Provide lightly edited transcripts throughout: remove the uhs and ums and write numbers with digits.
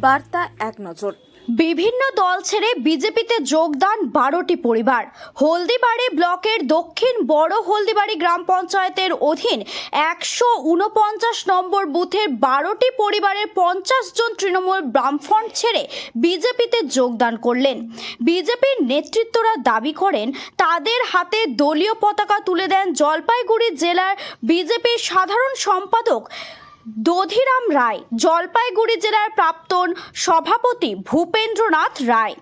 বার্তা এক নজর। বিভিন্ন দল ছেড়ে বিজেপিতে যোগদান 12টি পরিবার। হলদিবাড়ি ব্লকের দক্ষিণ বড় হলদিবাড়ি গ্রাম পঞ্চায়েতের অধীন 149 নম্বর বুথের 12টি পরিবারের 50 জন তৃণমূল বামফ্রন্ট ছেড়ে বিজেপিতে যোগদান করলেন। বিজেপির নেতৃত্বরা দাবি করেন তাদের হাতে দলীয় পতাকা তুলে দেন জলপাইগুড়ি জেলার বিজেপির সাধারণ সম্পাদক দধিরাম রায়, জলপাইগুড়ি জেলার প্রাক্তন সভাপতি ভূপেন্দ্রনাথ রায়,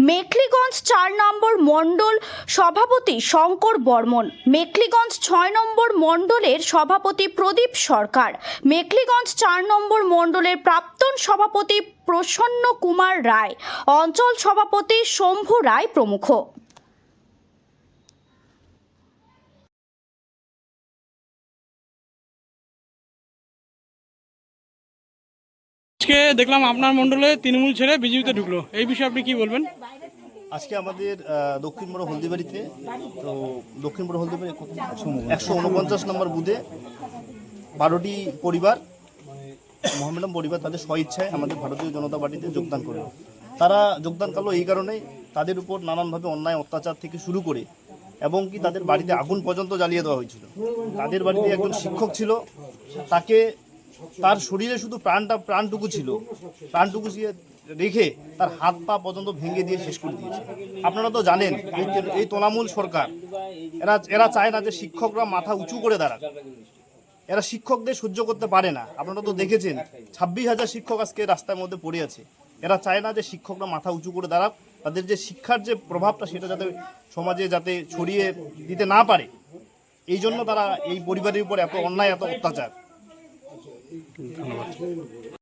মেখলিগঞ্জ 4 নম্বর মণ্ডল সভাপতি শঙ্কর বর্মন, মেখলিগঞ্জ 6 নম্বর মণ্ডলের সভাপতি প্রদীপ সরকার, মেখলিগঞ্জ 4 নম্বর মণ্ডলের প্রাক্তন সভাপতি প্রসন্ন কুমার রায়, অঞ্চল সভাপতি শম্ভু রায় প্রমুখ। আজকে দেখলাম আপনার মণ্ডলে তৃণমূল ছেড়ে বিজেপিতে ঢুকলো, এই বিষয়ে আপনি কি বলবেন? আজকে আমাদের দক্ষিণ বড় হলদিবাড়িতে, তো দক্ষিণ বড় হলদিবাড়ি 149 নম্বর বুথে 12টি পরিবার, মহামেডাম পরিবার তাদের স্বইচ্ছায় আমাদের ভারতীয় জনতা পার্টিতে যোগদান করলো। তারা যোগদান করলো এই কারণে তাদের উপর নানানভাবে অন্যায় অত্যাচার থেকে শুরু করে এবং কি তাদের বাড়িতে আগুন পর্যন্ত জ্বালিয়ে দেওয়া হয়েছিল। তাদের বাড়িতে একজন শিক্ষক ছিল, তাকে তার শরীরে শুধু প্রাণটুকু ছিল, প্রাণটুকু রেখে তার হাত পা পর্যন্ত ভেঙে দিয়ে শেষ করে দিয়েছে। আপনারা তো জানেন এই তৃণমূল সরকার এরা চায় না যে শিক্ষকরা মাথা উঁচু করে দাঁড়াক, এরা শিক্ষকদের সহ্য করতে পারে না। আপনারা তো দেখেছেন 26,000 শিক্ষক আজকে রাস্তার মধ্যে পড়ে আছে। এরা চায় না যে শিক্ষকরা মাথা উঁচু করে দাঁড়াক, তাদের যে শিক্ষার যে প্রভাবটা সেটা যাতে সমাজে যাতে ছড়িয়ে দিতে না পারে, এই জন্য তারা এই পরিবারের উপর এত অন্যায় এত অত্যাচার।